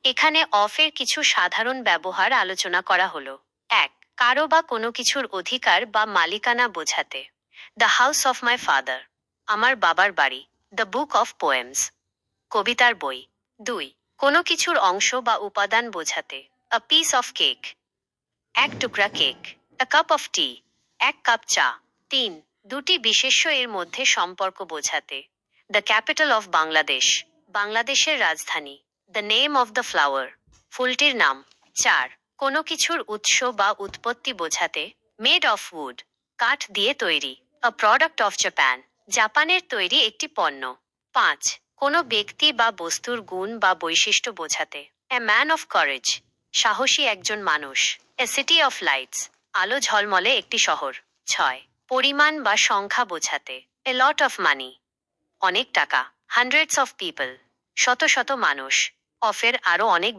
এখানে অফের কিছু সাধারণ ব্যবহার আলোচনা করা হলো। এক, কারো বা কোনো কিছুর অধিকার বা মালিকানা বোঝাতে। The house of my father, আমার বাবার বাড়ি। দ্য বুক অফ পোয়েমস, কবিতার বই। দুই, কোনো কিছুর অংশ বা উপাদান বোঝাতে। আ পিস অফ কেক, এক টুকরা কেক। আ কাপ অফ টি, এক কাপ চা। তিন, দুটি বিশেষ্য এর মধ্যে সম্পর্ক বোঝাতে। দ্য ক্যাপিটাল অফ বাংলাদেশ, বাংলাদেশের রাজধানী। The name of the flower, ফুলটির নাম। চার, কোনো কিছুর উৎস বা উৎপত্তি বোঝাতে। মেড অফ উড, কাঠ দিয়ে তৈরি। আ প্রোডাক্ট অফ জাপান, জাপানের তৈরি একটি পণ্য। পাঁচ, কোনো ব্যক্তি বা বস্তুর গুণ বা বৈশিষ্ট্য বোঝাতে। এ ম্যান অফ কারেজ, সাহসী একজন মানুষ। এ সিটি অফ লাইটস, আলো ঝলমলে একটি শহর। ছয়, পরিমাণ বা সংখ্যা বোঝাতে। এ লট অফ মানি, অনেক টাকা। হান্ড্রেডস অফ পিপল, শত শত মানুষ। অফের আরো অনেক